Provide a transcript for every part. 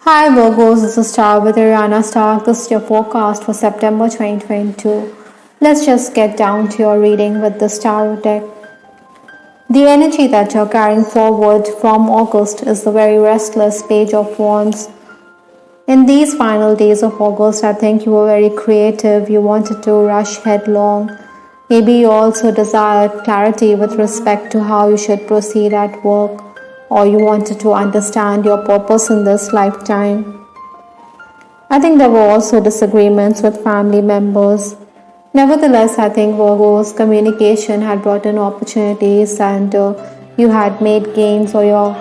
Hi Virgos, this is Star with Ariana Star. This is your forecast for September 2022. Let's just get down to your reading with the Star deck. The energy that you're carrying forward from August is the very restless Page of Wands. In these final days of August, I think you were very creative. You wanted to rush headlong. Maybe you also desired clarity with respect to how you should proceed at work, or you wanted to understand your purpose in this lifetime. I think there were also disagreements with family members. Nevertheless, I think Virgo's communication had brought in opportunities and you had made gains, or your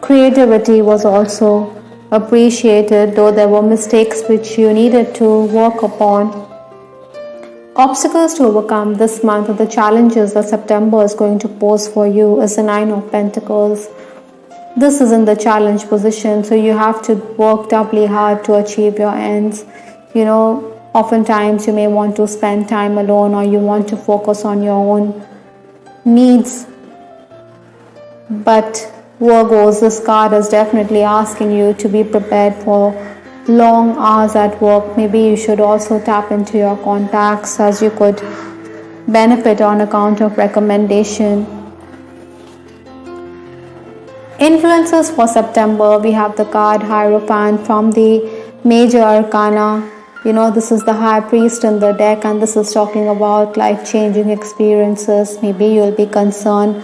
creativity was also appreciated, though there were mistakes which you needed to work upon. Obstacles to overcome this month, or the challenges that September is going to pose for you, is the Nine of Pentacles. This is in the challenge position, so you have to work doubly hard to achieve your ends. Oftentimes you may want to spend time alone, or you want to focus on your own needs. But Virgos, this card is definitely asking you to be prepared for long hours at work. Maybe you should also tap into your contacts, as you could benefit on account of recommendation. Influences for September, we have the card Hierophant from the Major Arcana. This is the High Priest in the deck, and this is talking about life-changing experiences. Maybe you'll be concerned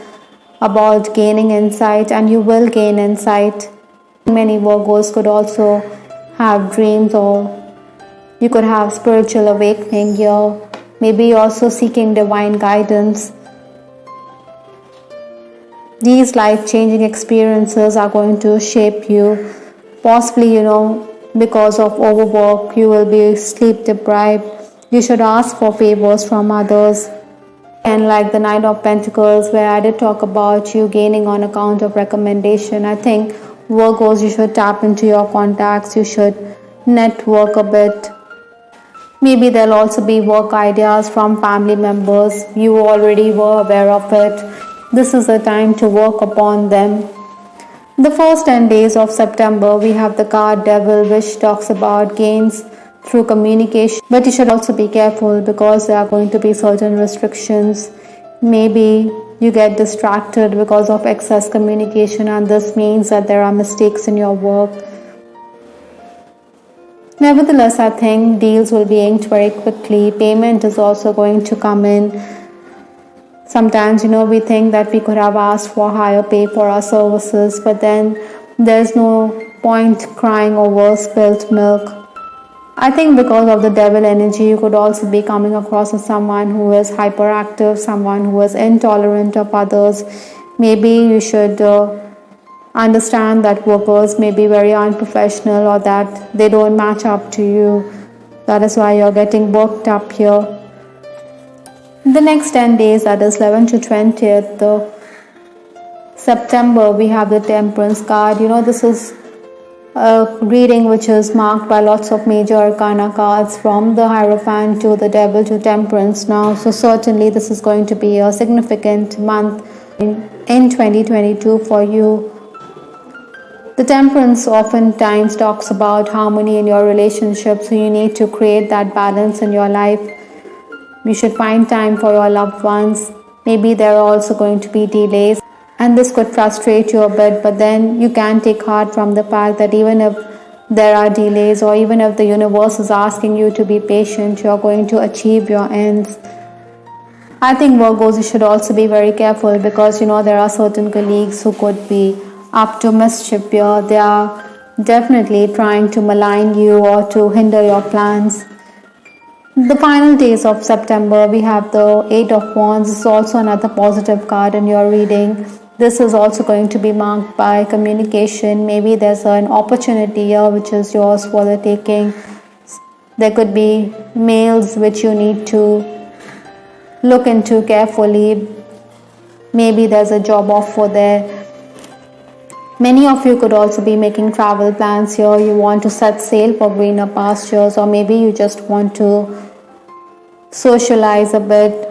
about gaining insight, and you will gain insight. Many Virgos could also have dreams, or you could have spiritual awakening here. Maybe you're also seeking divine guidance. These life-changing experiences are going to shape you. Possibly, because of overwork, you will be sleep deprived. You should ask for favors from others. And like the Knight of Pentacles, where I did talk about you gaining on account of recommendation, I think Virgos, you should tap into your contacts. You should network a bit. Maybe there'll also be work ideas from family members. You already were aware of it. This is the time to work upon them. The first 10 days of September, we have the card Devil, which talks about gains through communication. But you should also be careful, because there are going to be certain restrictions. Maybe you get distracted because of excess communication, and this means that there are mistakes in your work. Nevertheless, I think deals will be inked very quickly. Payment is also going to come in. Sometimes, we think that we could have asked for higher pay for our services, but then there's no point crying over spilt milk. I think because of the devil energy, you could also be coming across as someone who is hyperactive, someone who is intolerant of others. Maybe you should understand that workers may be very unprofessional, or that they don't match up to you. That is why you're getting worked up here. The next 10 days, that is 11th to 20th September, we have the Temperance card. This is a reading which is marked by lots of major arcana cards, from the Hierophant to the Devil to Temperance now. So certainly this is going to be a significant month in 2022 for you. The Temperance oftentimes talks about harmony in your relationship, so you need to create that balance in your life. You should find time for your loved ones. Maybe there are also going to be delays, and this could frustrate you a bit, but then you can take heart from the fact that even if there are delays, or even if the universe is asking you to be patient, you're going to achieve your ends. I think Virgos, you should also be very careful, because there are certain colleagues who could be up to mischief here. They are definitely trying to malign you or to hinder your plans. The final days of September, we have the Eight of Wands. This is also another positive card in your reading. This is also going to be marked by communication. Maybe there's an opportunity here which is yours for the taking. There could be mails which you need to look into carefully. Maybe there's a job offer there. Many of you could also be making travel plans here. You want to set sail for greener pastures, or maybe you just want to socialize a bit.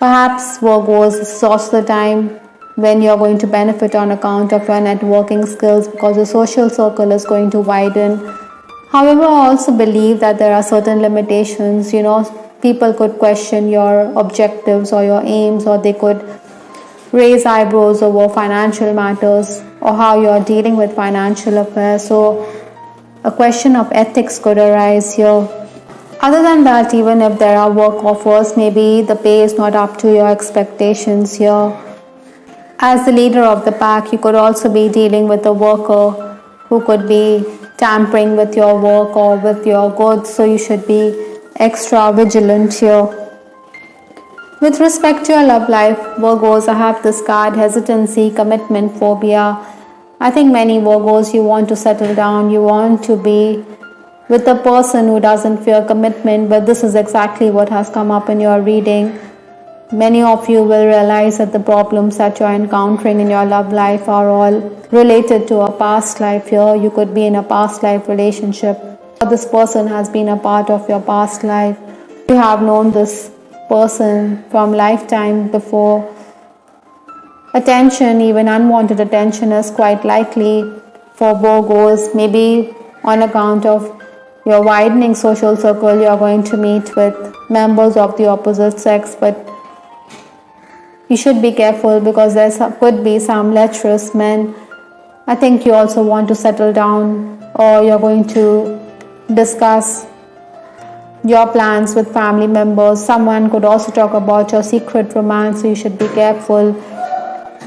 Perhaps Virgos, this is also the time when you're going to benefit on account of your networking skills, because the social circle is going to widen. However, I also believe that there are certain limitations. People could question your objectives or your aims, or they could raise eyebrows over financial matters or how you're dealing with financial affairs. So a question of ethics could arise here. Other than that, even if there are work offers, maybe the pay is not up to your expectations here. As the leader of the pack, you could also be dealing with a worker who could be tampering with your work or with your goods, so you should be extra vigilant here. With respect to your love life, Virgos, I have this card, hesitancy, commitment, phobia. I think many Virgos, you want to settle down, you want to be with a person who doesn't fear commitment, but this is exactly what has come up in your reading. Many of you will realize that the problems that you're encountering in your love life are all related to a past life here. You could be in a past life relationship, or this person has been a part of your past life. You have known this person from lifetime before. Attention, even unwanted attention, is quite likely for Virgos. Maybe on account of your widening social circle, you are going to meet with members of the opposite sex, but you should be careful because there could be some lecherous men. I think you also want to settle down, or you're going to discuss your plans with family members. Someone could also talk about your secret romance, so you should be careful.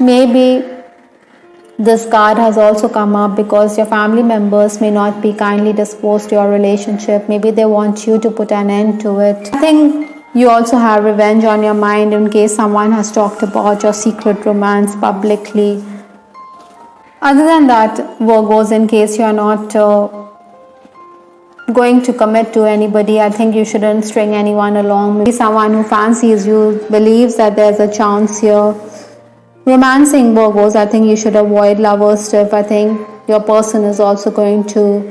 Maybe this card has also come up because your family members may not be kindly disposed to your relationship. Maybe they want you to put an end to it. I think you also have revenge on your mind in case someone has talked about your secret romance publicly. Other than that, Virgos, in case you are not going to commit to anybody, I think you shouldn't string anyone along. Maybe someone who fancies you, believes that there's a chance here. Romancing Virgos, I think you should avoid lover stuff. I think your person is also going to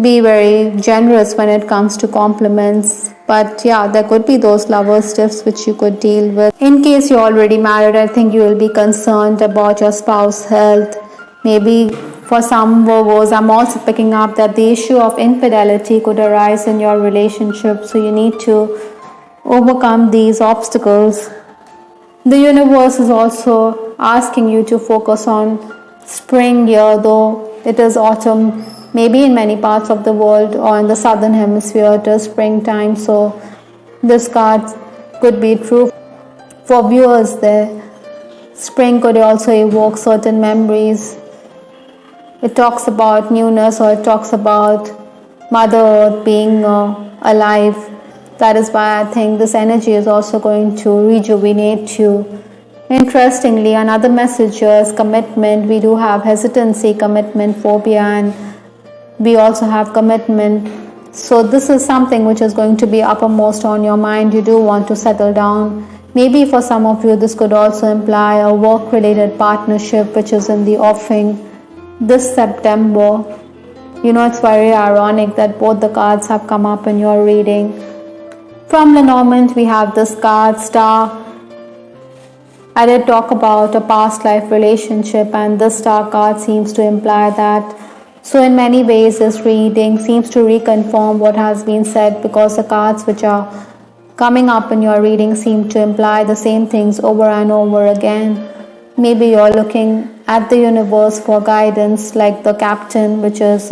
be very generous when it comes to compliments. But yeah, there could be those lover stiffs which you could deal with. In case you're already married, I think you will be concerned about your spouse's health. Maybe for some Virgos, I'm also picking up that the issue of infidelity could arise in your relationship. So you need to overcome these obstacles. The universe is also asking you to focus on spring here, though it is autumn. Maybe in many parts of the world or in the southern hemisphere it is springtime. So this card could be true for viewers there. Spring could also evoke certain memories. It talks about newness, or it talks about Mother Earth being alive. That is why I think this energy is also going to rejuvenate you. Interestingly, another message here is commitment. We do have hesitancy, commitment, phobia, and we also have commitment. So this is something which is going to be uppermost on your mind. You do want to settle down. Maybe for some of you, this could also imply a work-related partnership which is in the offing this September. It's very ironic that both the cards have come up in your reading. From Lenormand, we have this card, Star. I did talk about a past life relationship, and this Star card seems to imply that. So in many ways, this reading seems to reconfirm what has been said, because the cards which are coming up in your reading seem to imply the same things over and over again. Maybe you're looking at the universe for guidance, like the captain, which is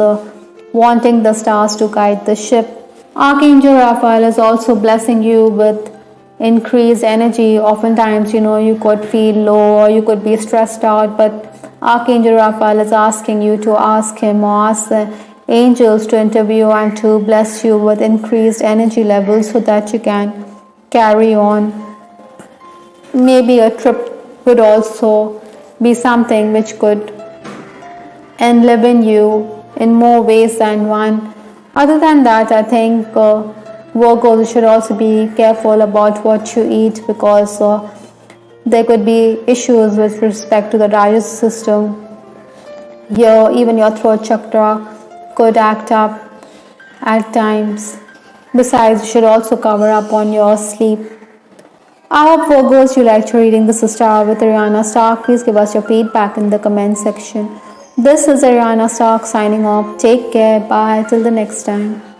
wanting the stars to guide the ship. Archangel Raphael is also blessing you with increased energy. Oftentimes, you could feel low or you could be stressed out, but Archangel Raphael is asking you to ask him or ask the angels to interview and to bless you with increased energy levels so that you can carry on. Maybe a trip could also be something which could enliven you in more ways than one. Other than that, I think Virgos should also be careful about what you eat, because there could be issues with respect to the digestive system. Even your throat chakra could act up at times. Besides, you should also cover up on your sleep. I hope Virgos you liked your reading. This is Star with Ariana Stark. Please give us your feedback in the comment section. This is Ariana Stark signing off. Take care. Bye. Till the next time.